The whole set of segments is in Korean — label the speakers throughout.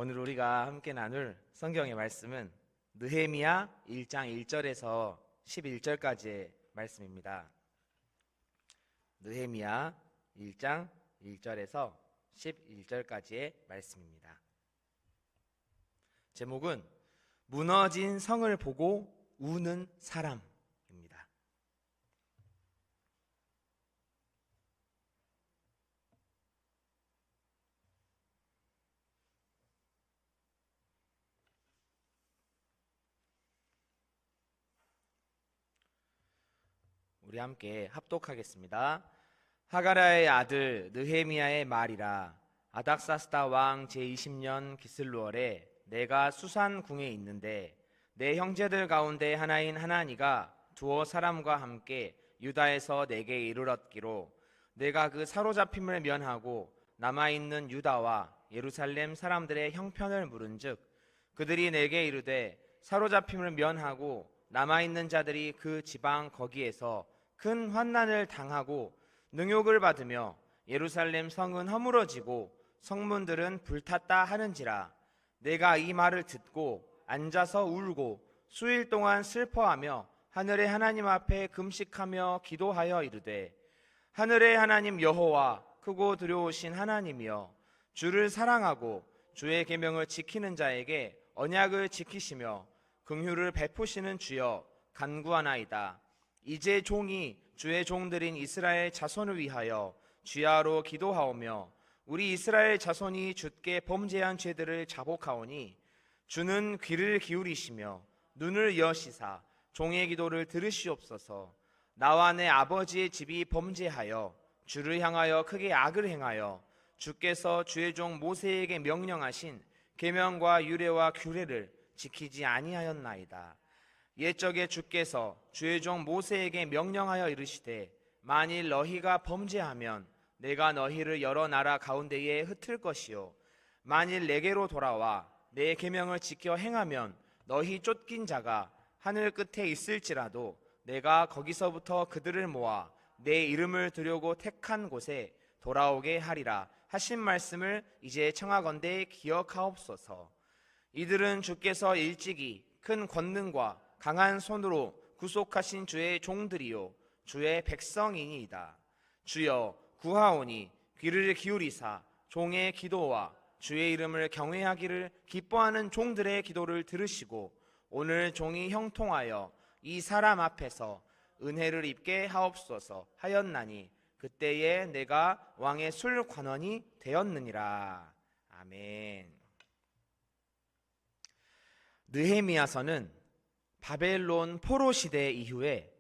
Speaker 1: 오늘 우리가 함께 나눌 성경의 말씀은 느헤미야 1장 1절에서 11절까지의 말씀입니다. 느헤미야 1장 1절에서 11절까지의 말씀입니다. 제목은 무너진 성을 보고 우는 사람입니다. 우리 함께 합독하겠습니다. 하가랴의 아들 느헤미야의 말이라. 아닥사스다 왕 제20년 기슬루월에 내가 수산궁에 있는데 내 형제들 가운데 하나인 하나니가 두어 사람과 함께 유다에서 내게 이르렀기로 내가 그 사로잡힘을 면하고 남아있는 유다와 예루살렘 사람들의 형편을 물은즉 그들이 내게 이르되 사로잡힘을 면하고 남아있는 자들이 그 지방 거기에서 큰 환난을 당하고 능욕을 받으며 예루살렘 성은 허물어지고 성문들은 불탔다 하는지라. 내가 이 말을 듣고 앉아서 울고 수일 동안 슬퍼하며 하늘의 하나님 앞에 금식하며 기도하여 이르되 하늘의 하나님 여호와 크고 두려우신 하나님이여 주를 사랑하고 주의 계명을 지키는 자에게 언약을 지키시며 긍휼을 베푸시는 주여 간구하나이다. 이제 종이 주의 종들인 이스라엘 자손을 위하여 주야로 기도하오며 우리 이스라엘 자손이 주께 범죄한 죄들을 자복하오니 주는 귀를 기울이시며 눈을 여시사 종의 기도를 들으시옵소서. 나와 내 아버지의 집이 범죄하여 주를 향하여 크게 악을 행하여 주께서 주의 종 모세에게 명령하신 계명과 유례와 규례를 지키지 아니하였나이다. 옛적에 주께서 주의 종 모세에게 명령하여 이르시되 만일 너희가 범죄하면 내가 너희를 여러 나라 가운데에 흩을 것이요 만일 내게로 돌아와 내 계명을 지켜 행하면 너희 쫓긴 자가 하늘 끝에 있을지라도 내가 거기서부터 그들을 모아 내 이름을 두려고 택한 곳에 돌아오게 하리라 하신 말씀을 이제 청하건대 기억하옵소서. 이들은 주께서 일찍이 큰 권능과 강한 손으로 구속하신 주의 종들이요 주의 백성이니이다. 주여 구하오니 귀를 기울이사 종의 기도와 주의 이름을 경외하기를 기뻐하는 종들의 기도를 들으시고 오늘 종이 형통하여 이 사람 앞에서 은혜를 입게 하옵소서 하였나니 그때에 내가 왕의 술 관원이 되었느니라. 아멘. 느헤미야서는 바벨론 포로 시대 이후에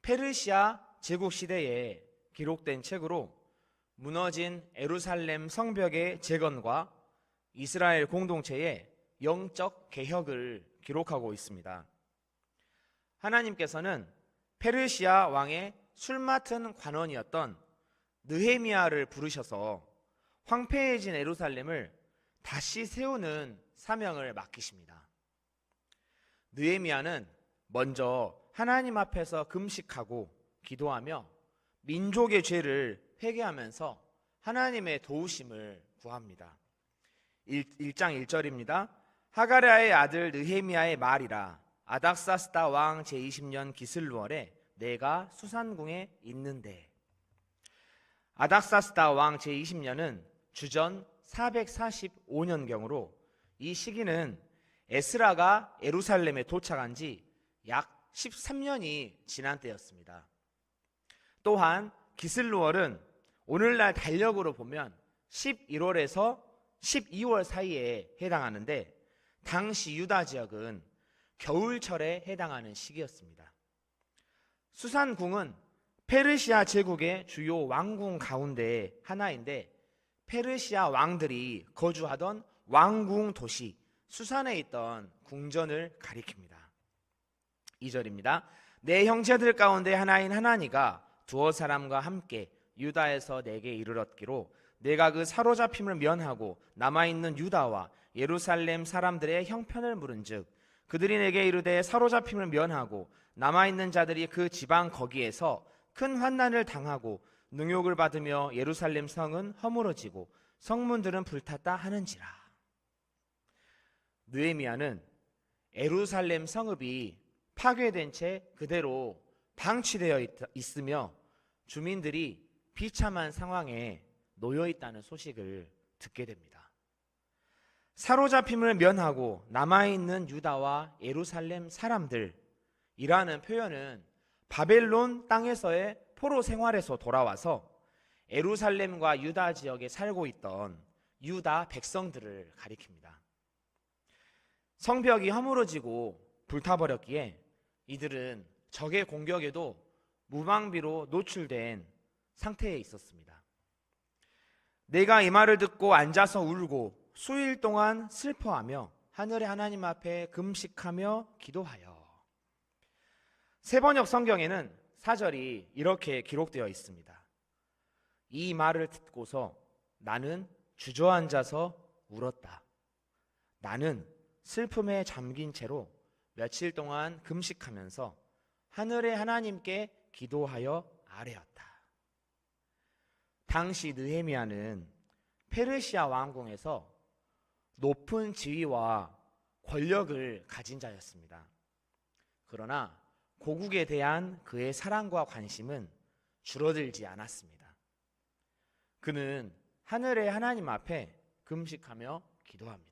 Speaker 1: 페르시아 제국 시대에 기록된 책으로 무너진 예루살렘 성벽의 재건과 이스라엘 공동체의 영적 개혁을 기록하고 있습니다. 하나님께서는 페르시아 왕의 술 맡은 관원이었던 느헤미야를 부르셔서 황폐해진 예루살렘을 다시 세우는 사명을 맡기십니다. 느헤미야는 먼저 하나님 앞에서 금식하고 기도하며 민족의 죄를 회개하면서 하나님의 도우심을 구합니다. 1장 1절입니다. 하가랴의 아들 느헤미야의 말이라. 아닥사스다 왕 제20년 기슬루월에 내가 수산궁에 있는데. 아닥사스다 왕 제20년은 주전 445년경으로 이 시기는 에스라가 예루살렘에 도착한 지 약 13년이 지난 때였습니다. 또한 기슬루월은 오늘날 달력으로 보면 11월에서 12월 사이에 해당하는데 당시 유다 지역은 겨울철에 해당하는 시기였습니다. 수산궁은 페르시아 제국의 주요 왕궁 가운데 하나인데 페르시아 왕들이 거주하던 왕궁 도시 수산에 있던 궁전을 가리킵니다. 2절입니다. 내 형제들 가운데 하나인 하나니가 두어 사람과 함께 유다에서 내게 이르렀기로 내가 그 사로잡힘을 면하고 남아있는 유다와 예루살렘 사람들의 형편을 물은즉 그들이 내게 이르되 사로잡힘을 면하고 남아있는 자들이 그 지방 거기에서 큰 환난을 당하고 능욕을 받으며 예루살렘 성은 허물어지고 성문들은 불탔다 하는지라. 느헤미야는 예루살렘 성읍이 파괴된 채 그대로 방치되어 있으며 주민들이 비참한 상황에 놓여 있다는 소식을 듣게 됩니다. 사로잡힘을 면하고 남아있는 유다와 예루살렘 사람들이라는 표현은 바벨론 땅에서의 포로 생활에서 돌아와서 예루살렘과 유다 지역에 살고 있던 유다 백성들을 가리킵니다. 성벽이 허물어지고 불타버렸기에 이들은 적의 공격에도 무방비로 노출된 상태에 있었습니다. 내가 이 말을 듣고 앉아서 울고 수일 동안 슬퍼하며 하늘의 하나님 앞에 금식하며 기도하여. 세번역 성경에는 사절이 이렇게 기록되어 있습니다. 이 말을 듣고서 나는 주저앉아서 울었다. 나는 슬픔에 잠긴 채로 며칠 동안 금식하면서 하늘의 하나님께 기도하여 아뢰었다. 당시 느헤미야는 페르시아 왕궁에서 높은 지위와 권력을 가진 자였습니다. 그러나 고국에 대한 그의 사랑과 관심은 줄어들지 않았습니다. 그는 하늘의 하나님 앞에 금식하며 기도합니다.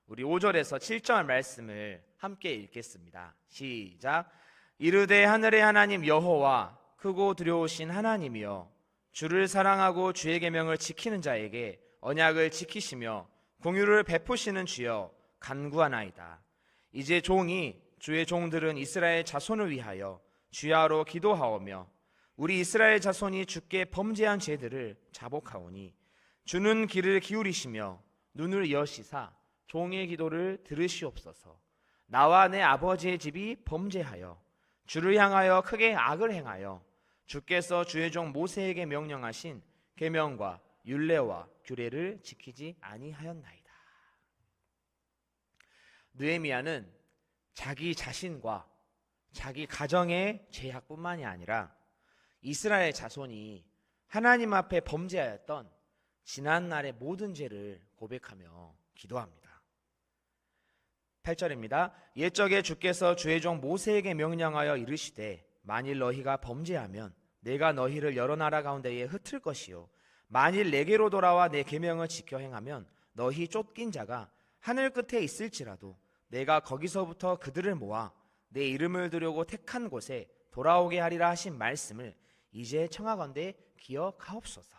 Speaker 1: 우리 5절에서 7절 말씀을 함께 읽겠습니다. 시작. 이르되 하늘의 하나님 여호와 크고 두려우신 하나님이여 주를 사랑하고 주의 계명을 지키는 자에게 언약을 지키시며 공유를 베푸시는 주여 간구하나이다. 이제 종이 주의 종들은 이스라엘 자손을 위하여 주야로 기도하오며 우리 이스라엘 자손이 주께 범죄한 죄들을 자복하오니 주는 귀를 기울이시며 눈을 여시사 종의 기도를 들으시옵소서. 나와 내 아버지의 집이 범죄하여 주를 향하여 크게 악을 행하여 주께서 주의 종 모세에게 명령하신 계명과 율례와 규례를 지키지 아니하였나이다. 느헤미야는 자기 자신과 자기 가정의 죄악뿐만이 아니라 이스라엘 자손이 하나님 앞에 범죄하였던 지난날의 모든 죄를 고백하며 기도합니다. 8절입니다. 옛적에 주께서 주의 종 모세에게 명령하여 이르시되 만일 너희가 범죄하면 내가 너희를 여러 나라 가운데에 흩을 것이요 만일 내게로 돌아와 내 계명을 지켜 행하면 너희 쫓긴 자가 하늘 끝에 있을지라도 내가 거기서부터 그들을 모아 내 이름을 두려고 택한 곳에 돌아오게 하리라 하신 말씀을 이제 청하건대 기억하옵소서.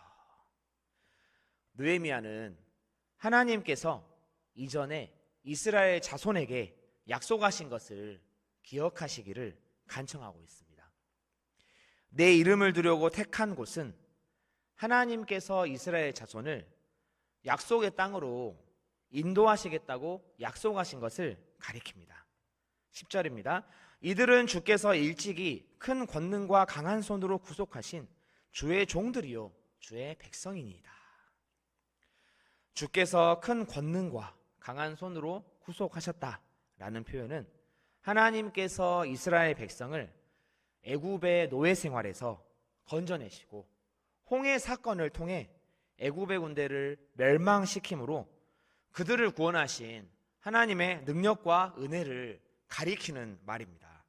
Speaker 1: 느헤미야는 하나님께서 이전에 이스라엘 자손에게 약속하신 것을 기억하시기를 간청하고 있습니다. 내 이름을 두려고 택한 곳은 하나님께서 이스라엘 자손을 약속의 땅으로 인도하시겠다고 약속하신 것을 가리킵니다. 10절입니다. 이들은 주께서 일찍이 큰 권능과 강한 손으로 구속하신 주의 종들이요 주의 백성이니이다. 주께서 큰 권능과 강한 손으로 구속하셨다라는 표현은 하나님께서 이스라엘 백성을 애굽의 노예 생활에서 건져내시고 홍해 사건을 통해 애굽의 군대를 멸망시킴으로 그들을 구원하신 하나님의 능력과 은혜를 가리키는 말입니다.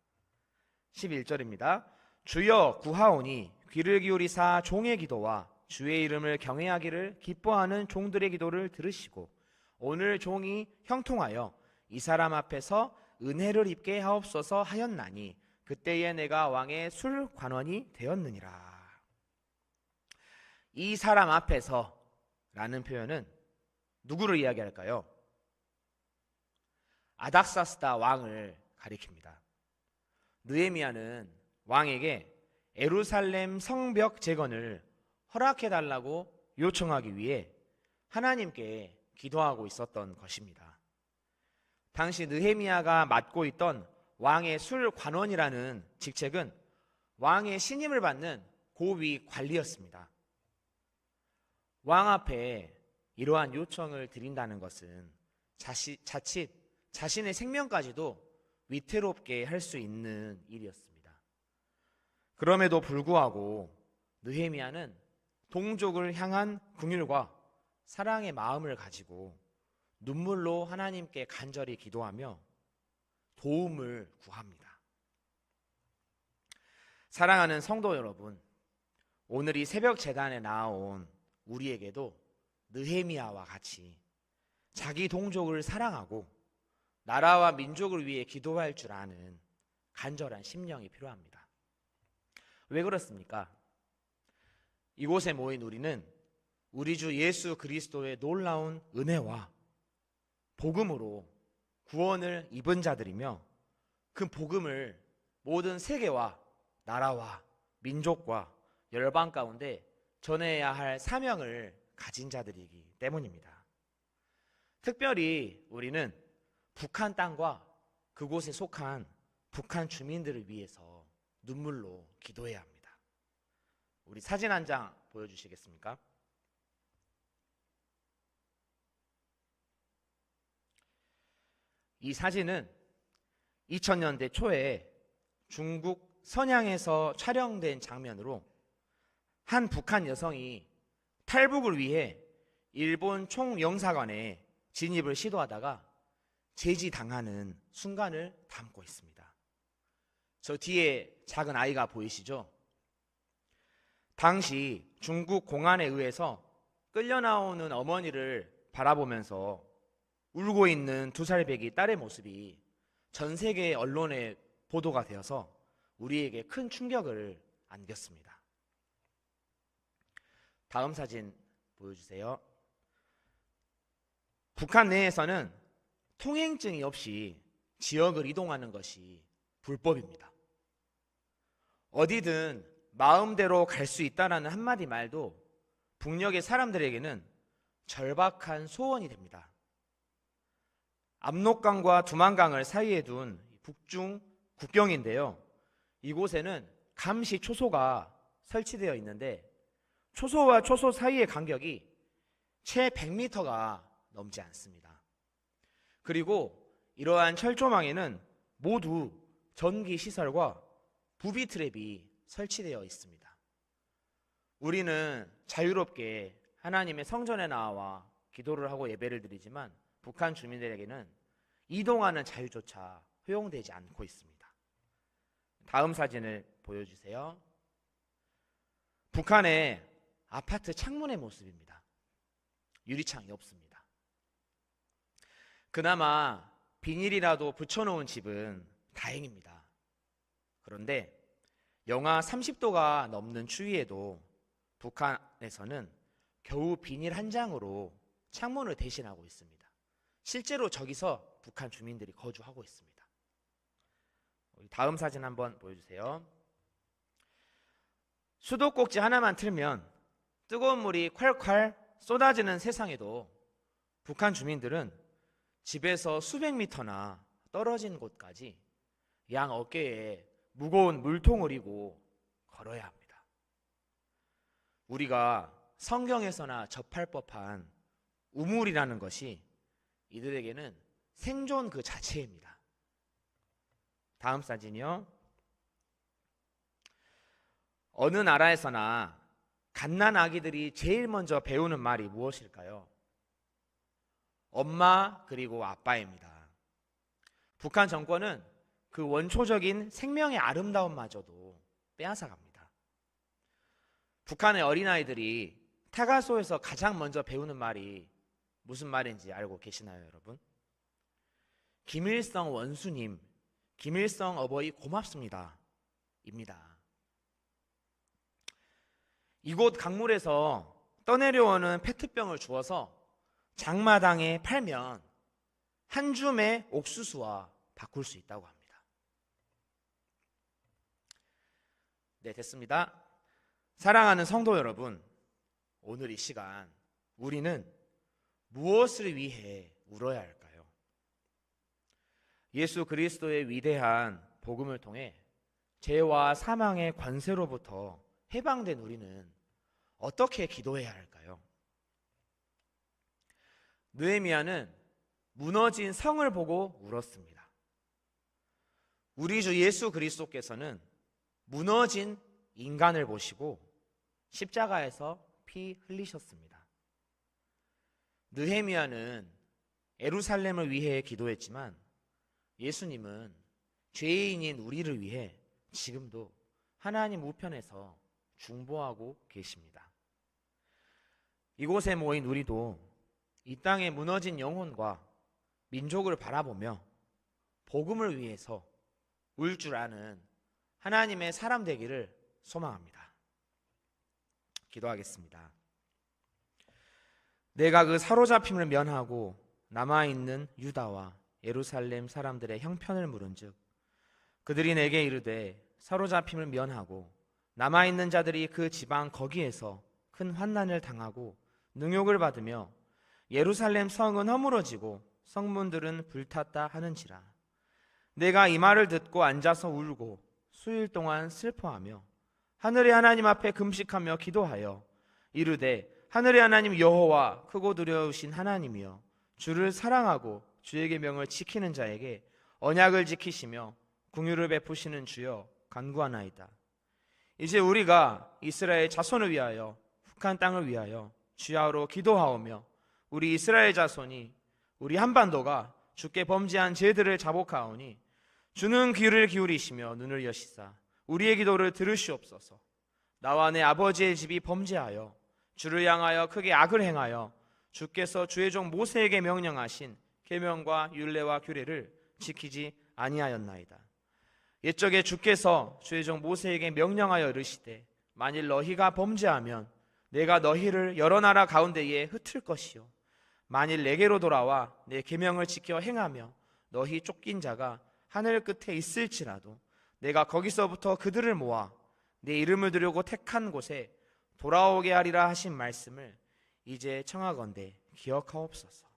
Speaker 1: 11절입니다. 주여 구하오니 귀를 기울이사 종의 기도와 주의 이름을 경외하기를 기뻐하는 종들의 기도를 들으시고 오늘 종이 형통하여 이 사람 앞에서 은혜를 입게 하옵소서 하였나니 그때에 내가 왕의 술 관원이 되었느니라. 이 사람 앞에서 라는 표현은 누구를 이야기할까요? 아닥사스다 왕을 가리킵니다. 느헤미야는 왕에게 예루살렘 성벽 재건을 허락해달라고 요청하기 위해 하나님께 기도하고 있었던 것입니다. 당시 느헤미야가 맡고 있던 왕의 술 관원이라는 직책은 왕의 신임을 받는 고위 관리였습니다. 왕 앞에 이러한 요청을 드린다는 것은 자칫 자신의 생명까지도 위태롭게 할 수 있는 일이었습니다. 그럼에도 불구하고 느헤미야는 동족을 향한 긍휼과 사랑의 마음을 가지고 눈물로 하나님께 간절히 기도하며 도움을 구합니다. 사랑하는 성도 여러분, 오늘 이 새벽 제단에 나온 우리에게도 느헤미야와 같이 자기 동족을 사랑하고 나라와 민족을 위해 기도할 줄 아는 간절한 심령이 필요합니다. 왜 그렇습니까? 이곳에 모인 우리는 우리 주 예수 그리스도의 놀라운 은혜와 복음으로 구원을 입은 자들이며 그 복음을 모든 세계와 나라와 민족과 열방 가운데 전해야 할 사명을 가진 자들이기 때문입니다. 특별히 우리는 북한 땅과 그곳에 속한 북한 주민들을 위해서 눈물로 기도해야 합니다. 우리 사진 한 장 보여주시겠습니까? 이 사진은 2000년대 초에 중국 선양에서 촬영된 장면으로 한 북한 여성이 탈북을 위해 일본 총영사관에 진입을 시도하다가 제지당하는 순간을 담고 있습니다. 저 뒤에 작은 아이가 보이시죠? 당시 중국 공안에 의해서 끌려 나오는 어머니를 바라보면서 울고 있는 2살배기 딸의 모습이 전 세계 언론에 보도가 되어서 우리에게 큰 충격을 안겼습니다. 다음 사진 보여주세요. 북한 내에서는 통행증이 없이 지역을 이동하는 것이 불법입니다. 어디든 마음대로 갈 수 있다는 한마디 말도 북녘의 사람들에게는 절박한 소원이 됩니다. 압록강과 두만강을 사이에 둔 북중 국경인데요. 이곳에는 감시 초소가 설치되어 있는데 초소와 초소 사이의 간격이 채 100m가 넘지 않습니다. 그리고 이러한 철조망에는 모두 전기시설과 부비 트랩이 설치되어 있습니다. 우리는 자유롭게 하나님의 성전에 나와 기도를 하고 예배를 드리지만 북한 주민들에게는 이동하는 자유조차 허용되지 않고 있습니다. 다음 사진을 보여주세요. 북한의 아파트 창문의 모습입니다. 유리창이 없습니다. 그나마 비닐이라도 붙여놓은 집은 다행입니다. 그런데 영하 30도가 넘는 추위에도 북한에서는 겨우 비닐 한 장으로 창문을 대신하고 있습니다. 실제로 저기서 북한 주민들이 거주하고 있습니다. 다음 사진 한번 보여주세요. 수도꼭지 하나만 틀면 뜨거운 물이 콸콸 쏟아지는 세상에도 북한 주민들은 집에서 수백 미터나 떨어진 곳까지 양 어깨에 무거운 물통을 이고 걸어야 합니다. 우리가 성경에서나 접할 법한 우물이라는 것이 이들에게는 생존 그 자체입니다. 다음 사진이요. 어느 나라에서나 갓난 아기들이 제일 먼저 배우는 말이 무엇일까요? 엄마 그리고 아빠입니다. 북한 정권은 그 원초적인 생명의 아름다움마저도 빼앗아갑니다. 북한의 어린아이들이 타가소에서 가장 먼저 배우는 말이 무슨 말인지 알고 계시나요, 여러분? 김일성 원수님, 김일성 어버이 고맙습니다 입니다. 이곳 강물에서 떠내려오는 페트병을 주워서 장마당에 팔면 한 줌의 옥수수와 바꿀 수 있다고 합니다. 네, 됐습니다. 사랑하는 성도 여러분, 오늘 이 시간 우리는 무엇을 위해 울어야 할까요? 예수 그리스도의 위대한 복음을 통해 죄와 사망의 권세로부터 해방된 우리는 어떻게 기도해야 할까요? 느헤미야는 무너진 성을 보고 울었습니다. 우리 주 예수 그리스도께서는 무너진 인간을 보시고 십자가에서 피 흘리셨습니다. 느헤미야는 예루살렘을 위해 기도했지만 예수님은 죄인인 우리를 위해 지금도 하나님 우편에서 중보하고 계십니다. 이곳에 모인 우리도 이 땅에 무너진 영혼과 민족을 바라보며 복음을 위해서 울 줄 아는 하나님의 사람 되기를 소망합니다. 기도하겠습니다. 내가 그 사로잡힘을 면하고 남아있는 유다와 예루살렘 사람들의 형편을 물은즉 그들이 내게 이르되 사로잡힘을 면하고 남아있는 자들이 그 지방 거기에서 큰 환난을 당하고 능욕을 받으며 예루살렘 성은 허물어지고 성문들은 불탔다 하는지라. 내가 이 말을 듣고 앉아서 울고 수일 동안 슬퍼하며 하늘의 하나님 앞에 금식하며 기도하여 이르되 하늘의 하나님 여호와 크고 두려우신 하나님이여 주를 사랑하고 주의 계명을 지키는 자에게 언약을 지키시며 긍휼을 베푸시는 주여 간구하나이다. 이제 우리가 이스라엘 자손을 위하여 북한 땅을 위하여 주야로 기도하오며 우리 이스라엘 자손이 우리 한반도가 주께 범죄한 죄들을 자복하오니 주는 귀를 기울이시며 눈을 여시사 우리의 기도를 들으시옵소서. 나와 내 아버지의 집이 범죄하여 주를 향하여 크게 악을 행하여 주께서 주의 종 모세에게 명령하신 계명과 율례와 규례를 지키지 아니하였나이다. 옛적에 주께서 주의 종 모세에게 명령하여 이르시되 만일 너희가 범죄하면 내가 너희를 여러 나라 가운데에 흩을 것이요 만일 내게로 돌아와 내 계명을 지켜 행하며 너희 쫓긴 자가 하늘 끝에 있을지라도 내가 거기서부터 그들을 모아 내 이름을 두려고 택한 곳에 돌아오게 하리라 하신 말씀을 이제 청하건대 기억하옵소서.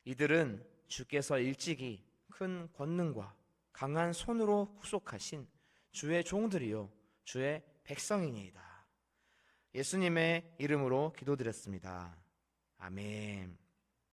Speaker 1: 이들은 주께서 일찍이 큰 권능과 강한 손으로 구속하신 주의 종들이요 주의 백성이니이다. 예수님의 이름으로 기도드렸습니다. 아멘.